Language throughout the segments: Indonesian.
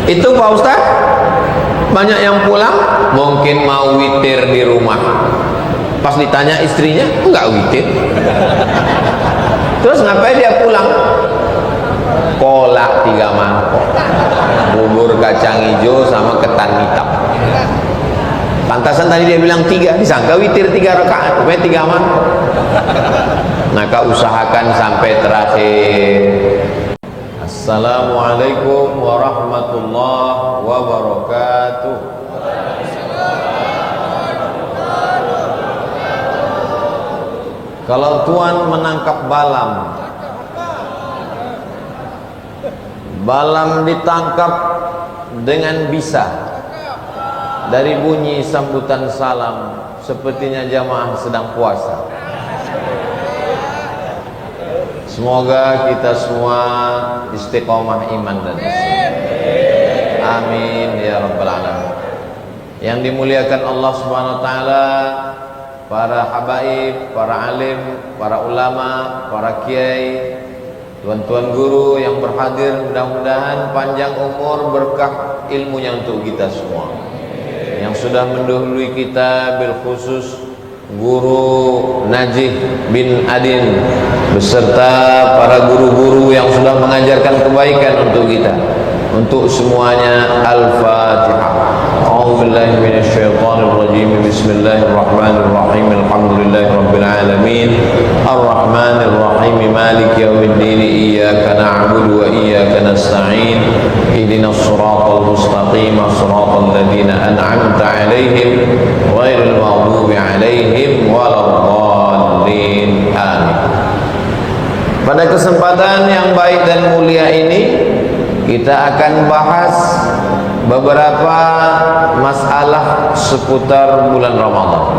Itu Pak Ustaz, banyak yang pulang mungkin mau witir di rumah. Pas ditanya istrinya, enggak witir. Terus ngapain dia pulang? Kolak 3 mangkok, bubur kacang hijau sama ketan hitam. Pantasan tadi dia bilang 3, disangka witir 3 rakaat, rupanya 3 mangkok. Maka usahakan sampai terakhir. Assalamualaikum warahmatullahi wabarakatuh. Kalau tuan menangkap balam ditangkap dengan bisa, dari bunyi sambutan salam, sepertinya jamaah sedang puasa. Semoga kita semua istiqomah iman dan Islam. Amin ya rabbal alamin. Yang dimuliakan Allah Subhanahu wa taala, para habaib, para alim, para ulama, para kiai, tuan-tuan guru yang berhadir, mudah-mudahan panjang umur, berkah ilmunya untuk kita semua. Yang sudah mendahului kita, bil khusus Guru Najih bin Adin beserta para guru-guru yang sudah mengajarkan kebaikan untuk kita, untuk semuanya. Al-Fatihah. A'udzubillahi minasyaitonir rajim. Bismillahirrahmanirrahim. Alhamdulillahirabbil alamin. Arrahmanir rahim. Maliki yaumiddin. Iyyaka na'budu wa iyyaka nasta'in. Ihdinas siratal mustaqim. Shiratal ladzina an'amta 'alaihim ghairil maghdubi 'alaihim waladdallin. Amin. Pada kesempatan yang baik dan mulia ini, kita akan bahas beberapa masalah seputar bulan Ramadan.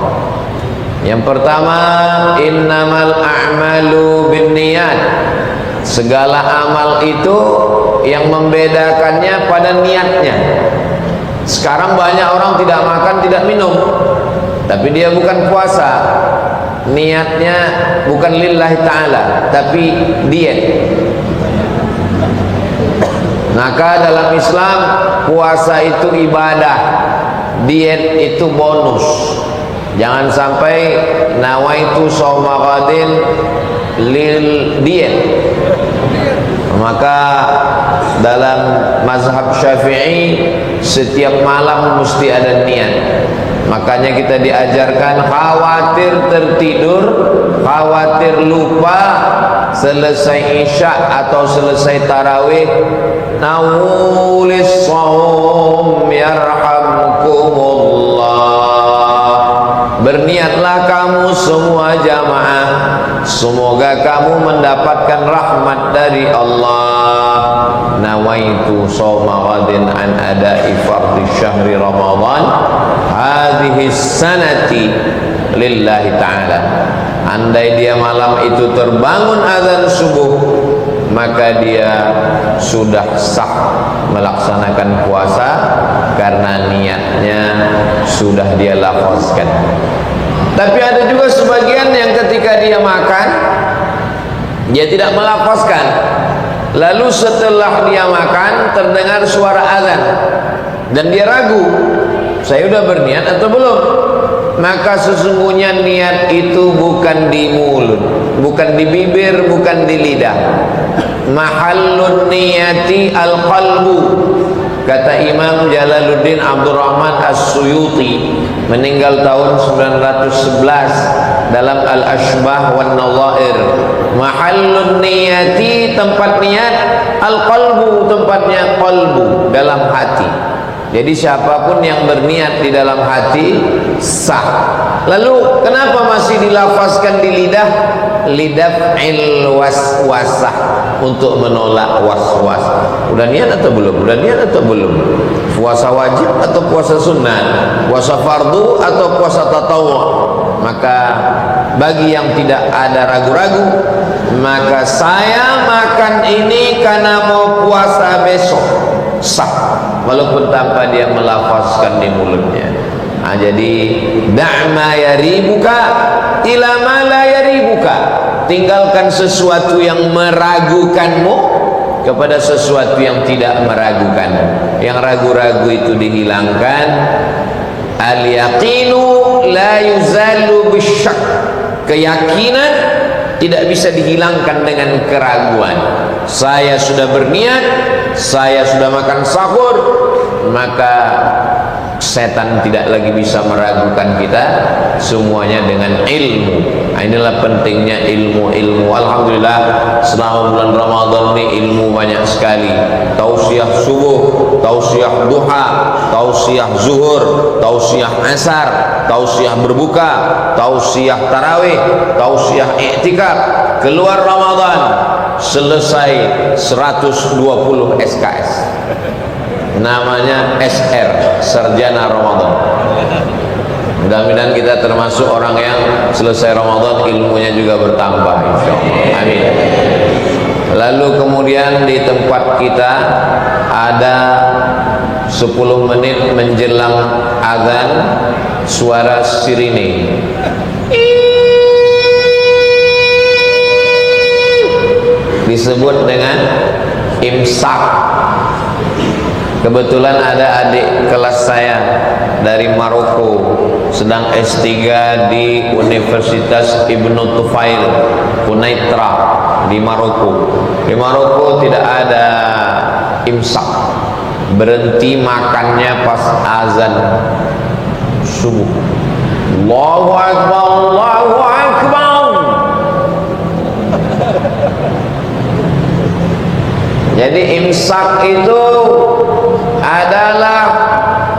Yang pertama, innamal a'malu binniyat. Segala amal itu yang membedakannya pada niatnya. Sekarang banyak orang tidak makan, tidak minum, tapi dia bukan puasa. Niatnya bukan lillahi ta'ala, tapi diet. Maka dalam Islam, puasa itu ibadah, diet itu bonus. Jangan sampai nawaitu shauma ghadin lil diet. Maka dalam mazhab Syafi'i, setiap malam mesti ada niat. Makanya kita diajarkan, khawatir tertidur, khawatir lupa, selesai isya atau selesai tarawih, nawulis shaum yarhamkumullah. Berniatlah kamu semua jamaah, semoga kamu mendapatkan rahmat dari Allah. Nawaitu shauma ghadin an ada'i fardhi syahri Ramadan hadhihi sanati lillahi ta'ala. Andai dia malam itu terbangun azan subuh, maka dia sudah sah melaksanakan puasa karena niatnya sudah dia lafazkan. Tapi ada juga sebagian yang ketika dia makan, dia tidak melafazkan. Lalu setelah dia makan terdengar suara azan dan dia ragu, saya sudah berniat atau belum? Maka sesungguhnya niat itu bukan di mulut, bukan di bibir, bukan di lidah. Mahallun niyati al-qalbu. Kata Imam Jalaluddin Abdurrahman As-Suyuti, meninggal tahun 911, dalam Al-Ashbah wan Nadhair. Mahallun niyati, tempat niat, al-qalbu, tempatnya qalbu, dalam hati. Jadi siapapun yang berniat di dalam hati sah. Lalu kenapa masih dilafazkan di lidah? Lidaf'il waswasah, untuk menolak waswas. Udah niat atau belum? Udah niat atau belum? Puasa wajib atau puasa sunnah? Puasa fardu atau puasa tatawwu? Maka bagi yang tidak ada ragu-ragu, maka saya makan ini karena mau puasa besok, sah, walaupun tanpa dia melafazkan di mulutnya. Nah, jadi da'ma yaribuka ila ma la yaribuka. Tinggalkan sesuatu yang meragukanmu kepada sesuatu yang tidak meragukan. Yang yang ragu-ragu itu dihilangkan. Al-yaqinu la yuzalu bisyak. Keyakinan tidak bisa dihilangkan dengan keraguan. Saya sudah berniat, saya sudah makan sahur, maka setan tidak lagi bisa meragukan kita, semuanya dengan ilmu. Nah, inilah pentingnya ilmu. Alhamdulillah selama bulan Ramadan ini ilmu banyak sekali. Tausiah subuh, tausiah duha, tausiah zuhur, tausiah asar, tausiah berbuka, tausiah tarawih, tausiah i'tikaf. Keluar Ramadan selesai 120 SKS. Namanya SR, Sarjana Ramadan. Mudah-mudahan kita termasuk orang yang selesai Ramadan ilmunya juga bertambah, insyaallah. Amin. Lalu kemudian di tempat kita ada 10 menit menjelang azan suara sirine. Disebut dengan imsak. Kebetulan ada adik kelas saya dari Maroko sedang S3 di Universitas Ibnu Tufail Quneitra di Maroko. Di Maroko tidak ada imsak, berhenti makannya pas azan subuh. Allahu Akbar, Allahu Akbar. Jadi imsak itu adalah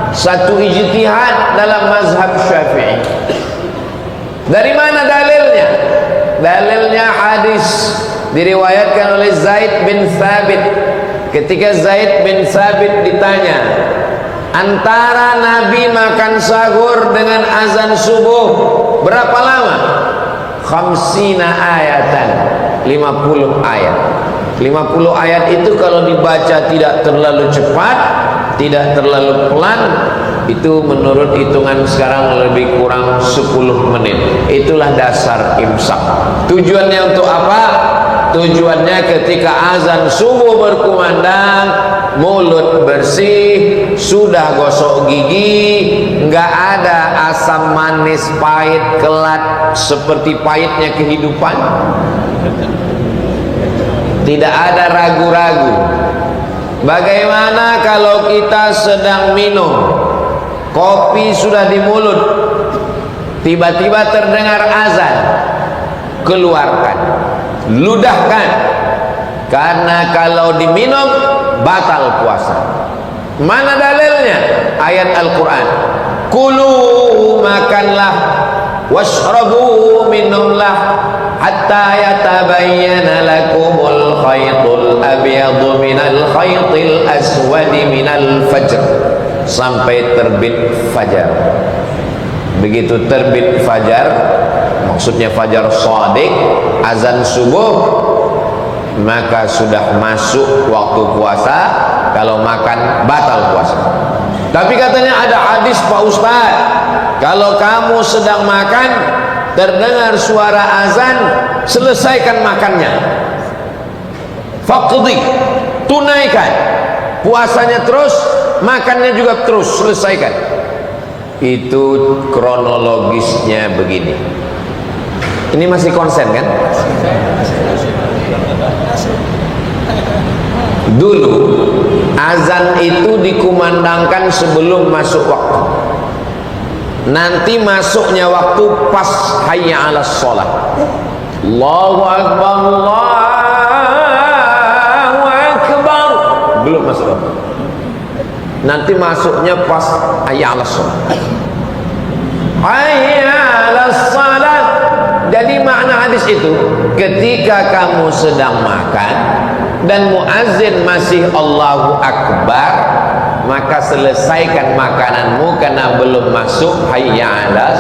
satu ijtihad dalam mazhab Syafi'i. Dari mana dalilnya? Dalilnya hadis diriwayatkan oleh Zaid bin Thabit. Ketika Zaid bin Thabit ditanya, antara Nabi makan sahur dengan azan subuh berapa lama? 50 ayatan, 50 ayat. 50 ayat itu kalau dibaca tidak terlalu cepat, tidak terlalu pelan, itu menurut hitungan sekarang lebih kurang 10 menit. Itulah dasar imsak. Tujuannya untuk apa? Tujuannya ketika azan subuh berkumandang, mulut bersih, sudah gosok gigi, nggak ada asam manis pahit kelat seperti pahitnya kehidupan. Tidak ada ragu-ragu. Bagaimana kalau kita sedang minum, kopi sudah di mulut, tiba-tiba terdengar azan, keluarkan, ludahkan, karena kalau diminum batal puasa. Mana dalilnya? Ayat Al-Quran. Kulu, makanlah, washrabu, minumlah, hatta yatabayyana lakumul khaytul abyadu minal khaytil aswadi minal fajr, sampai terbit fajar. Begitu terbit fajar, maksudnya fajar shadiq, azan subuh, maka sudah masuk waktu puasa. Kalau makan batal puasa. Tapi katanya ada hadis Pak Ustaz, kalau kamu sedang makan terdengar suara azan, selesaikan makannya, faqdi, tunaikan puasanya terus, makannya juga terus, selesaikan. Itu kronologisnya begini. Ini masih konsen kan? Dulu azan itu dikumandangkan sebelum masuk waktu. Nanti masuknya waktu pas hayya 'alas shalah. Allahu akbar, Allahu akbar. Belum masuk. Nanti masuknya pas hayya 'alas shalah. Hayya 'alas shalah. Jadi makna hadis itu, ketika kamu sedang makan dan muazzin masih Allahu akbar, maka selesaikan makananmu karena belum masuk hayya 'alas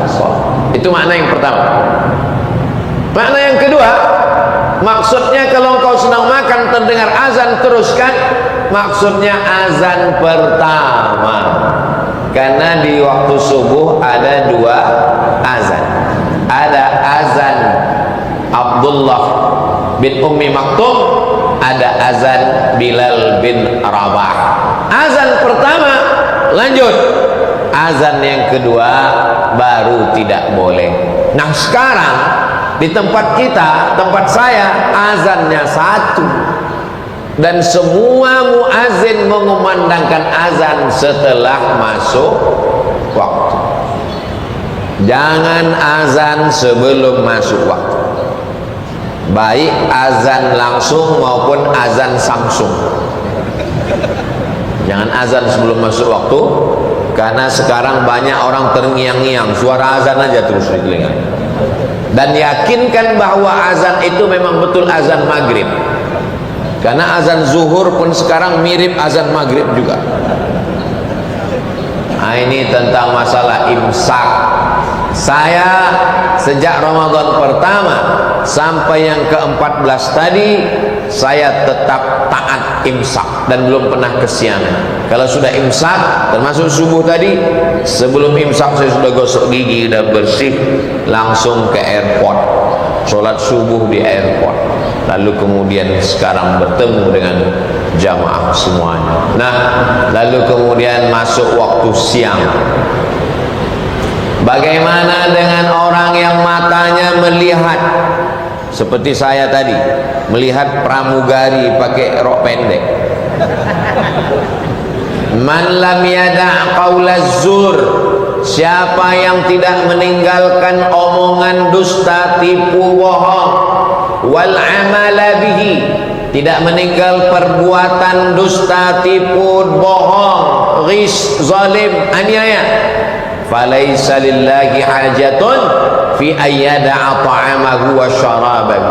shalah. Itu makna yang pertama. Makna yang kedua, maksudnya kalau engkau sedang makan terdengar azan, teruskan. Maksudnya azan pertama, karena di waktu subuh ada dua azan. Ada azan Abdullah bin Ummi Maktum, ada azan Bilal bin Rabah. Azan lanjut. Azan yang kedua baru tidak boleh. Nah sekarang di tempat kita, tempat saya, azannya satu, dan semua muazin mengumandangkan azan setelah masuk waktu. Jangan azan sebelum masuk waktu, baik azan langsung maupun azan Samsung. Jangan azan sebelum masuk waktu, karena sekarang banyak orang terngiang-ngiang, suara azan aja terus di telinga. Dan yakinkan bahwa azan itu memang betul azan maghrib, karena azan zuhur pun sekarang mirip azan maghrib juga. Nah, ini tentang masalah imsak. Saya sejak Ramadan pertama sampai yang ke-14 tadi, saya tetap taat imsak dan belum pernah kesiangan. Kalau sudah imsak, termasuk subuh tadi, sebelum imsak saya sudah gosok gigi, sudah bersih, langsung ke airport, sholat subuh di airport, lalu kemudian sekarang bertemu dengan jamaah semuanya. Nah, lalu kemudian masuk waktu siang. Bagaimana dengan orang yang matanya melihat seperti saya tadi, melihat pramugari pakai rok pendek? Man lam yada' qaulaz zur, siapa yang tidak meninggalkan omongan dusta, tipu, bohong, wal amala bihi, tidak meninggal perbuatan dusta, tipu, bohong, ghis, zalim, aniaya, falaisa lillahi hajatun fi ayyada'a ta'amahu wa syarabahu.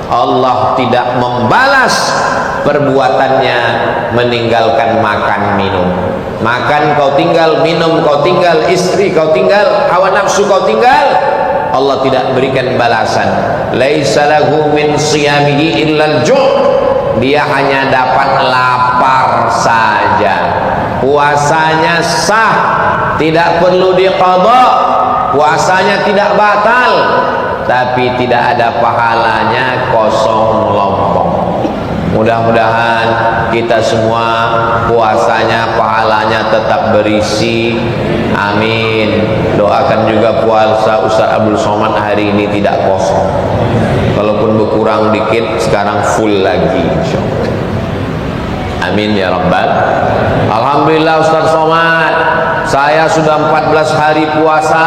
Allah tidak membalas perbuatannya meninggalkan makan minum. Makan kau tinggal, minum kau tinggal, istri kau tinggal, hawa nafsu kau tinggal, Allah tidak berikan balasan. Laisa lahu min siyamihi illal ju', dia hanya dapat lapar saja. Puasanya sah, tidak perlu diqadha, puasanya tidak batal, tapi tidak ada pahalanya, kosong melompong. Mudah-mudahan kita semua puasanya, pahalanya tetap berisi. Amin. Doakan juga puasa Ustaz Abdul Somad hari ini tidak kosong, kalaupun berkurang dikit, sekarang full lagi insyaallah. Amin ya rabbal. Alhamdulillah Ustaz Somad, saya sudah 14 hari puasa,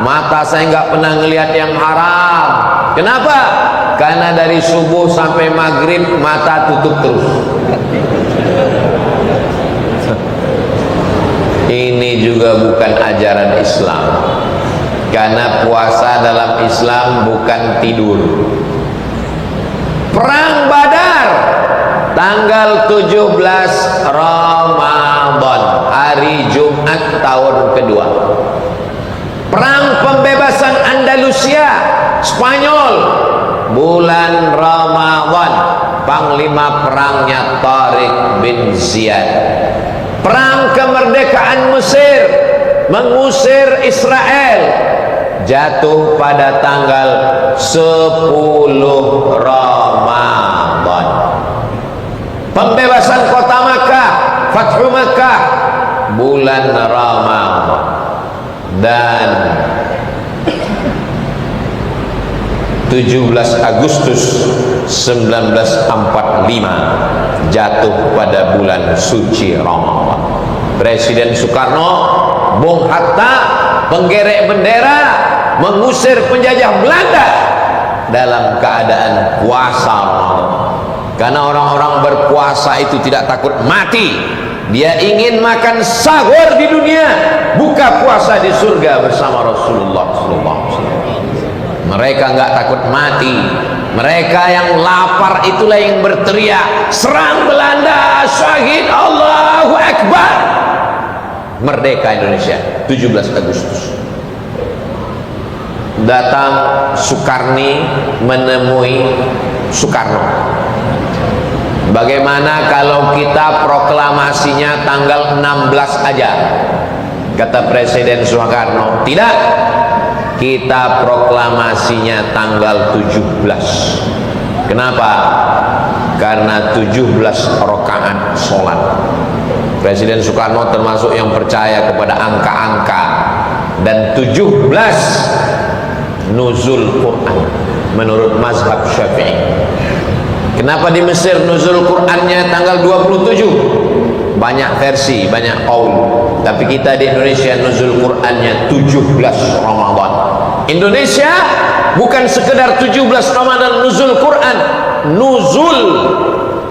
mata saya nggak pernah ngelihat yang haram. Kenapa? Karena dari subuh sampai maghrib mata tutup terus. Ini juga bukan ajaran Islam, karena puasa dalam Islam bukan tidur. Perang Badar tanggal 17 Ramadan, hari Jumat tahun kedua. Perang pembebasan Andalusia, Spanyol, bulan Ramadan, panglima perangnya Tariq bin Ziyad. Perang kemerdekaan Mesir, mengusir Israel, jatuh pada tanggal 10 Ramadan. Pembebasan kota Makkah, Fathu Makkah, bulan Ramadan. Dan 17 Agustus 1945 jatuh pada bulan suci Ramadan. Presiden Soekarno, Bung Hatta penggerek bendera mengusir penjajah Belanda dalam keadaan puasa Ramadan. Karena orang-orang berpuasa itu tidak takut mati, dia ingin makan sahur di dunia, buka puasa di surga bersama Rasulullah SAW. Mereka nggak takut mati. Mereka yang lapar itulah yang berteriak, serang Belanda, syahid, Allahu Akbar. Merdeka Indonesia 17 Agustus. Datang Soekarni menemui Soekarno. Bagaimana kalau kita proklamasinya tanggal 16 aja? Kata Presiden Soekarno, tidak, kita proklamasinya tanggal 17. Kenapa? Karena 17 rakaat sholat. Presiden Soekarno termasuk yang percaya kepada angka-angka, dan 17 nuzul Quran menurut mazhab Syafi'i. Kenapa di Mesir nuzul Qurannya tanggal 27? Banyak versi, banyak qaul. Tapi kita di Indonesia nuzul Qurannya 17 Ramadan. Indonesia bukan sekedar 17 Ramadan nuzul Quran, nuzul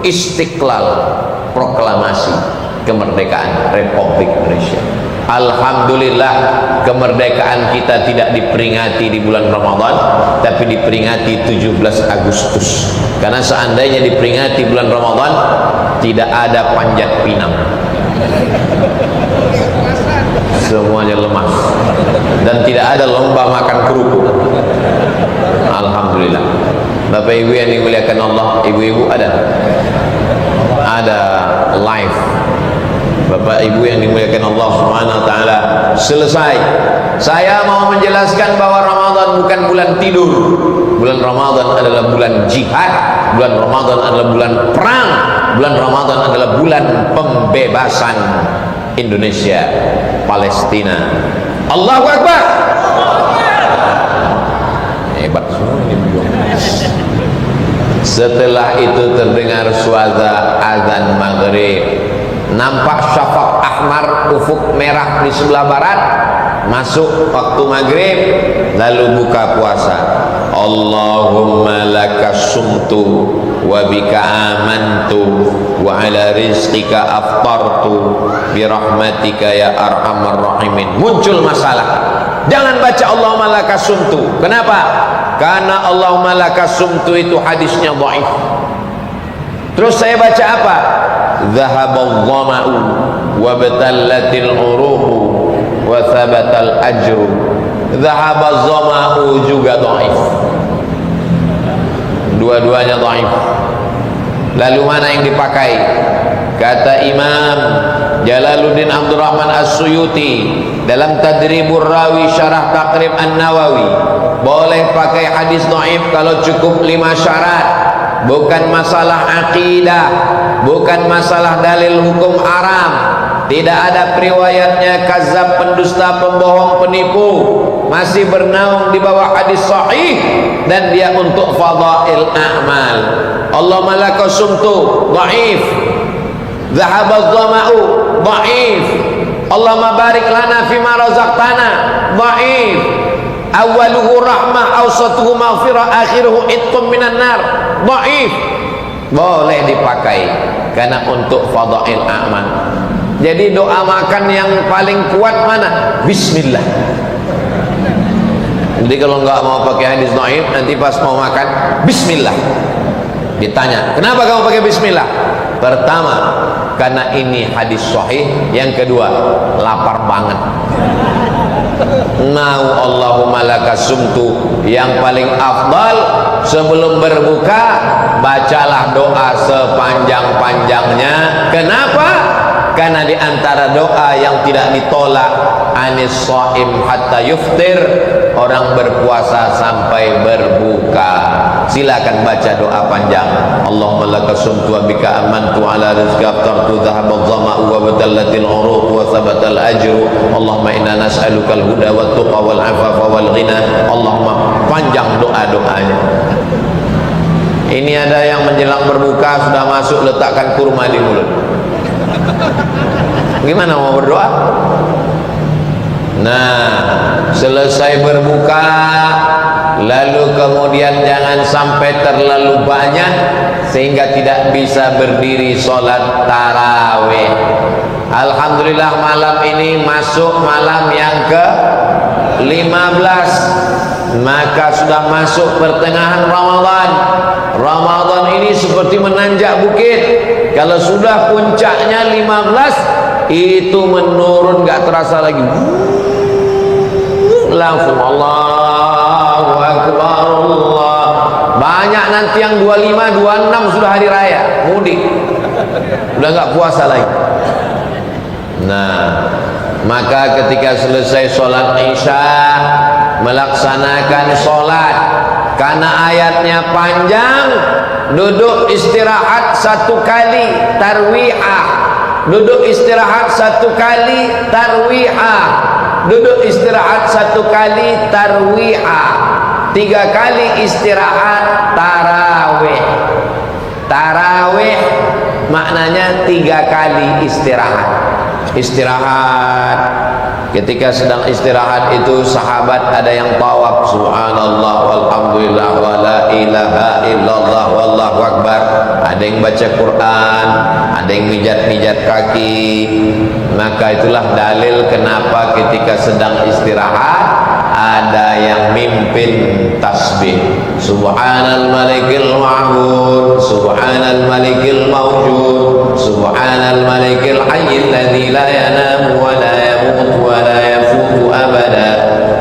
Istiqlal, proklamasi kemerdekaan Republik Indonesia. Alhamdulillah, kemerdekaan kita tidak diperingati di bulan Ramadan, tapi diperingati 17 Agustus. Karena seandainya diperingati bulan Ramadan, tidak ada panjat pinang, semuanya lemas, dan tidak ada lomba makan kerupuk. Alhamdulillah. Bapak ibu yang dimuliakan Allah, ibu-ibu ada live. Bapak ibu yang dimuliakan Allah Subhanahu wa taala, selesai. Saya mau menjelaskan bahwa Ramadan bukan bulan tidur. Bulan Ramadan adalah bulan jihad. Bulan Ramadan adalah bulan perang. Bulan Ramadan adalah bulan pembebasan Indonesia, Palestina. Allahu Akbar. Hebat semua ini. Setelah itu terdengar suara azan maghrib. Nampak syafaq ahmar, ufuk merah di sebelah barat. Masuk waktu maghrib, lalu buka puasa. Allahumma lakas sumtu wa bika amantu wa ala rizqika aftartu birahmatika ya arhamar rahimin. Muncul masalah. Jangan baca Allahumma lakas sumtu. Kenapa? Karena Allahumma lakas sumtu itu hadisnya dhaif. Terus saya baca apa? Dhahabal dhama'u wa batallatil uruhu wa thabatal ajru. Dhahabal dhama'u juga dhaif. Dua-duanya dhaif. Lalu mana yang dipakai? Kata Imam Jalaluddin Abdurrahman As-Suyuti dalam Tadribur Rawi Syarah Taqrib An-Nawawi, boleh pakai hadis dhaif kalau cukup 5 syarat. Bukan masalah akidah, bukan masalah dalil hukum haram, tidak ada periwayatnya kazab, pendusta, pembohong, penipu, masih bernaung di bawah hadis sahih, dan dia untuk fadail a'mal. Allahumma laka sumtu dhaif, dhahabaz dhama'u dhaif, Allahumma barik lana fima razaqtana dhaif, awaluhu rahmah, awsatuhu maghfirah, akhiruhu itqum minan nar dhaif. Boleh dipakai karena untuk fadail a'mal. Jadi doa makan yang paling kuat mana? Bismillah. Jadi kalau nggak mau pakai hadis dhaif, nanti pas mau makan bismillah. Ditanya, kenapa kamu pakai bismillah? Pertama, karena ini hadis sahih. Yang kedua, lapar banget. Mau Allahumma lakas sumtu, yang paling afdal sebelum berbuka bacalah doa sepanjang-panjangnya. Kenapa? Karena di antara doa yang tidak ditolak, anis shaim hatta yuftir, orang berpuasa sampai berbuka. Silakan baca doa panjang. Allahumma lakas sumtu wa bika amantu ala rizqika aftartu dhahabadh dhama'u wa batallatil uruq wa thabatal ajru. Allahumma inna nas'alukal huda wat tuqa wal afafa wal ghina. Allahumma, panjang doa-doanya. Ini ada yang menjelang berbuka sudah masuk letakkan kurma di mulut. Gimana mau berdoa? Nah, selesai berbuka, lalu kemudian jangan sampai terlalu banyak sehingga tidak bisa berdiri sholat tarawih. Alhamdulillah, malam ini masuk malam yang ke-15, maka sudah masuk pertengahan Ramadan. Ramadan ini seperti menanjak bukit. Kalau sudah puncaknya 15, itu menurun, gak terasa lagi, langsung Allahu Akbar Allah. Banyak nanti yang 25, 26 sudah hari raya, mudik, udah gak puasa lagi. Nah, maka ketika selesai sholat isya, melaksanakan sholat, karena ayatnya panjang, duduk istirahat 1 kali tarwiyah. duduk istirahat 1 kali tarwihah, duduk istirahat 1 kali tarwihah, 3 kali istirahat tarawih. Tarawih maknanya 3 kali istirahat. Istirahat, ketika sedang istirahat itu sahabat ada yang tawaf, subhanallah walhamdulillah wa la ilaha illallah wallahu akbar, ada yang baca Quran, ada yang mijat-mijat kaki. Maka itulah dalil kenapa ketika sedang istirahat ada yang mimpin tasbih, subhanal malikil ma'bud, subhanal malikil mawjud, subhanal malikil hayyil ladzi la yanamu wa la yamut wa la yafutu abada,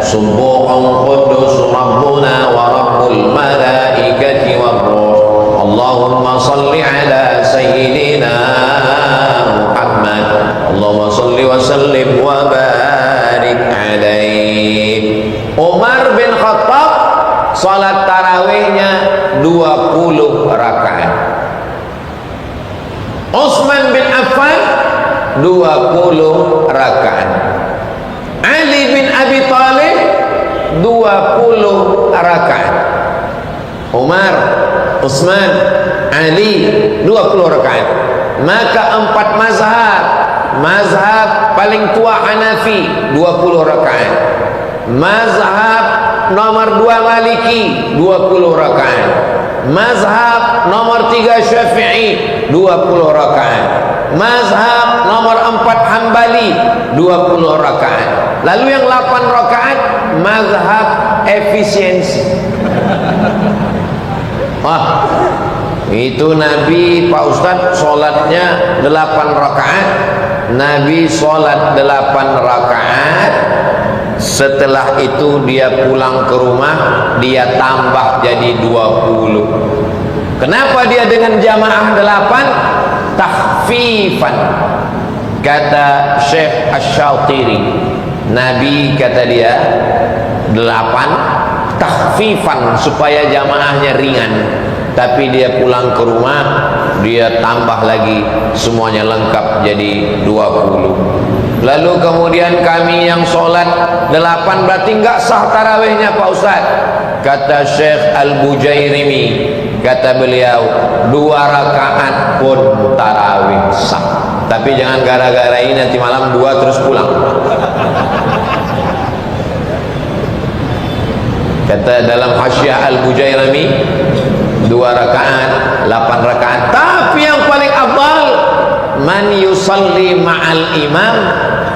subuhun quddus rabbuna wa rabbul malaikati war ruh, Allahumma salli ala sayyidina Muhammad, Allahumma salli wa sallim wa barik alaihi. Umar bin Khattab salat tarawihnya 20 rakaat. Utsman bin Affan 20 rakaat. Ali bin Abi Thalib 20 rakaat. Umar, Utsman, Ali 20 rakaat. Maka 4 mazhab, mazhab paling tua Hanafi 20 rakaat, mazhab nomor 2 Maliki 20 rakaat, mazhab nomor 3 Syafi'i 20 rakaat, mazhab nomor 4 Hambali 20 rakaat. Lalu yang 8 rakaat mazhab efisiensi. Wah, itu Nabi Pak Ustadz sholatnya 8 rakaat. Nabi sholat 8 rakaat. Setelah itu dia pulang ke rumah, dia tambah jadi 20. Kenapa dia dengan jamaah 8? Tahfifan. Kata Syekh Asy-Syautiri, Nabi kata dia 8 tahfifan supaya jamaahnya ringan, tapi dia pulang ke rumah dia tambah lagi, semuanya lengkap jadi 20. Lalu kemudian kami yang sholat 8 berarti enggak sah tarawihnya Pak Ustaz. Kata Syekh Al-Bujairimi, kata beliau 2 rakaat pun tarawih sah, tapi jangan gara-gara ini nanti malam 2 terus pulang. Kata dalam Hasyiah Al-Bujairami 2 rakaat, 8 rakaat. Tapi yang paling afdal man yusalli ma'al imam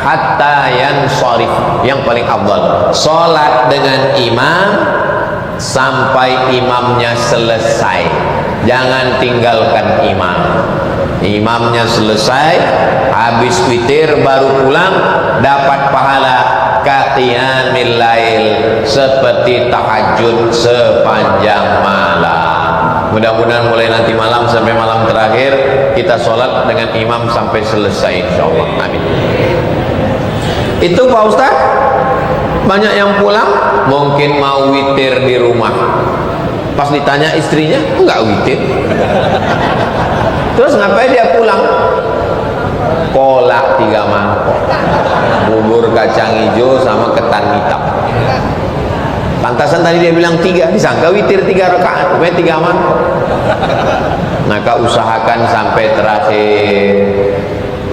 hatta yansharif. Yang paling afdal salat dengan imam sampai imamnya selesai. Jangan tinggalkan imam. Imamnya selesai, habis witir baru pulang, dapat pahala qiyamil lail, seperti tahajud sepanjang malam. Mudah-mudahan mulai nanti malam sampai malam terakhir kita sholat dengan imam sampai selesai, insyaallah. Amin. Itu Pak Ustaz, banyak yang pulang mungkin mau witir di rumah, pas ditanya istrinya enggak witir. Terus ngapain dia pulang? Kolak 3 mangkok, bubur kacang hijau sama ketan hitam. Pantasan tadi dia bilang 3, disangka witir 3 rakaat, rupanya 3 mangkok. Maka usahakan sampai terakhir.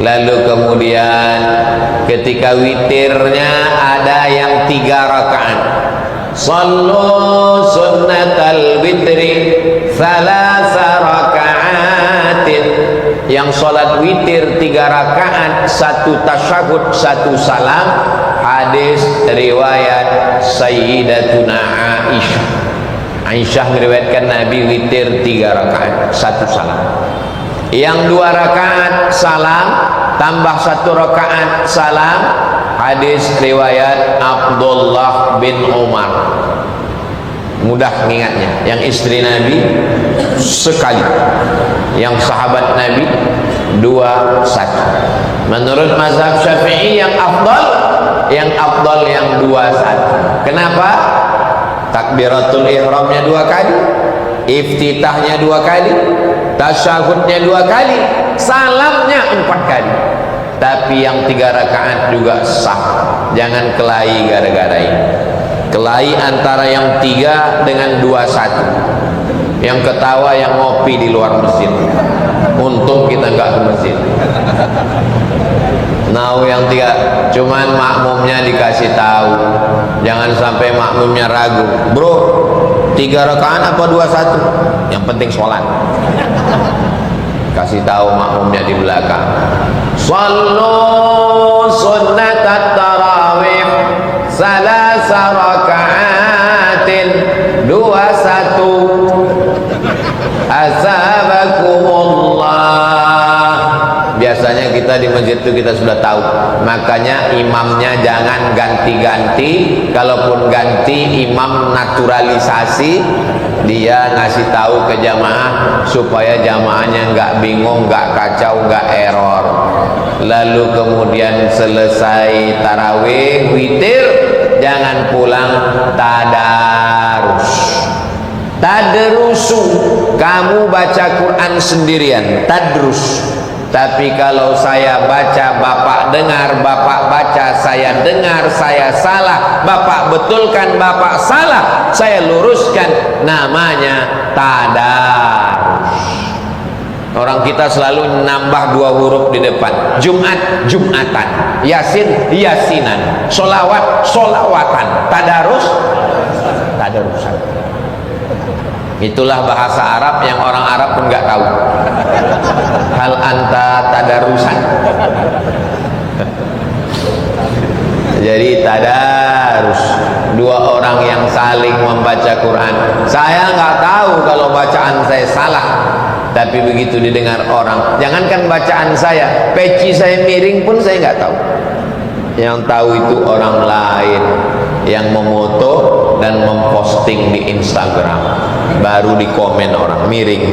Lalu kemudian ketika witirnya ada yang 3 rakaat, sallu sunnatal witri 3 rakaatin. Yang sholat witir 3 rakaat, 1 tasyahud 1 salam. Hadis riwayat Sayyidatuna Aisyah. Aisyah meriwayatkan Nabi witir 3 rakaat 1 salam. Yang 2 rakaat salam tambah 1 rakaat salam. Hadis riwayat Abdullah bin Umar. Mudah mengingatnya. Yang istri Nabi sekali, yang sahabat Nabi 2 1. Menurut mazhab Syafi'i yang afdal yang 2 1. Kenapa? Takbiratul ihramnya 2 kali, iftitahnya 2 kali, tasyahudnya 2 kali, salamnya 4 kali. Tapi yang 3 rakaat juga sah. Jangan kelahi gara-gara ini. Kelahi antara yang 3 dengan 21. Yang ketawa yang ngopi di luar masjid. Untung kita nggak ke masjid. Nah, yang 3 cuman makmumnya dikasih tahu. Jangan sampai makmumnya ragu. Bro, 3 rakaat apa 21? Yang penting sholat. Kasih tahu makmumnya di belakang. Sallu sunnatat tarawih salasa raka'atin 21 asabakumullah. Biasanya kita di masjid itu kita sudah tahu. Makanya imamnya jangan ganti-ganti. Kalaupun ganti, imam naturalisasi. Dia ngasih tahu ke jamaah supaya jamaahnya nggak bingung, nggak kacau, nggak error. Lalu kemudian selesai tarawih witir, jangan pulang tadarus. Tadrusu, kamu baca Quran sendirian, tadrus. Tapi kalau saya baca, bapak dengar, bapak baca, saya dengar, saya salah, bapak betulkan, bapak salah, saya luruskan, namanya tadarus. Orang kita selalu nambah 2 huruf di depan. Jumat, jumatan. Yasin, yasinan. Solawat, solawatan. Tadarus, tadarusan. Itulah bahasa Arab yang orang Arab pun nggak tahu. Hal anta tadarusan. Jadi tadarus, 2 orang yang saling membaca Quran. Saya nggak tahu kalau bacaan saya salah, tapi begitu didengar orang, jangankan bacaan saya, peci saya miring pun saya nggak tahu. Yang tahu itu orang lain yang memoto dan memposting di Instagram, baru di komen orang miring.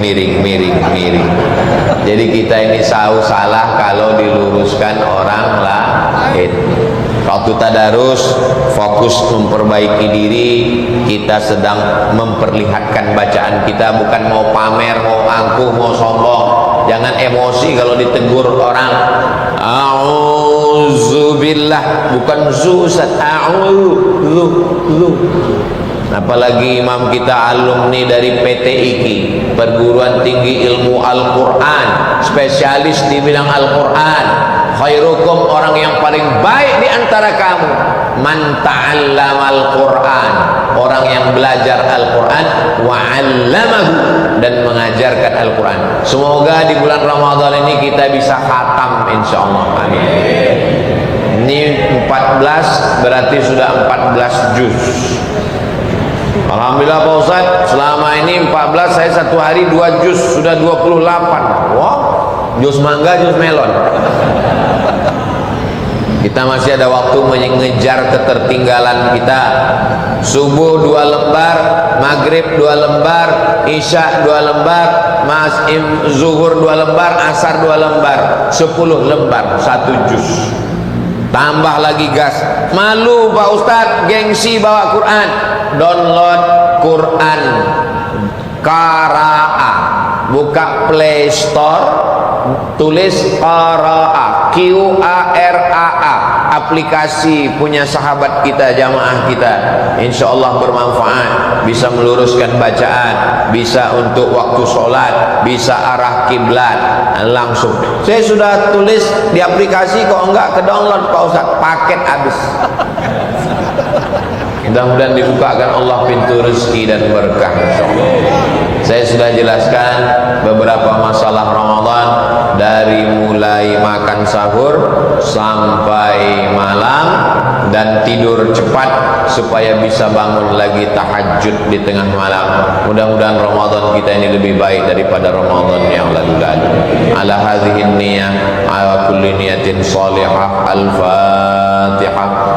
Jadi kita ini salah kalau diluruskan orang lain. Waktu tadarus fokus memperbaiki diri, kita sedang memperlihatkan bacaan kita, bukan mau pamer, mau angkuh, mau sombong. Jangan emosi kalau ditegur orang. A'udzubillah, bukan zuzat, a'udzu. Apalagi imam kita alumni dari PTIQ, Perguruan Tinggi Ilmu Al-Quran, spesialis di bidang Al-Quran. Khairukum, orang yang paling baik di antara kamu, man ta'allamal Quran, orang yang belajar Al-Quran, wa 'allamahu, dan mengajarkan Al-Quran. Semoga di bulan Ramadan ini kita bisa khatam insyaallah. Amin. Ini 14 berarti sudah 14 juz. Alhamdulillah Pak Ustaz, selama ini 14, saya 1 hari 2 juz, sudah 28. Wow, juz mangga, juz melon. Kita masih ada waktu mengejar ketertinggalan kita. Subuh 2 lembar, maghrib 2 lembar, isya 2 lembar, zuhur 2 lembar, asar 2 lembar, 10 lembar, 1 juz. Tambah lagi gas. Malu Pak Ustadz, gengsi bawa Quran. Download Quran Qara'a, buka Play Store, tulis Qara'a, Q-A-R-A-A, aplikasi punya sahabat kita, jamaah kita. Insya Allah bermanfaat, bisa meluruskan bacaan, bisa untuk waktu sholat, bisa arah kiblat langsung. Saya sudah tulis di aplikasi, kok enggak ke download Pak Ustaz, paket habis. Mudah-mudahan dibukakan Allah pintu rezeki dan berkah insyaallah. Saya sudah jelaskan beberapa masalah Ramadan, dari mulai makan sahur sampai malam, dan tidur cepat supaya bisa bangun lagi tahajud di tengah malam. Mudah-mudahan Ramadan kita ini lebih baik daripada Ramadan yang lalu-lalu. Ala hadhihi niyyah, ala kulli niyatin salihah. Al-Fatihah.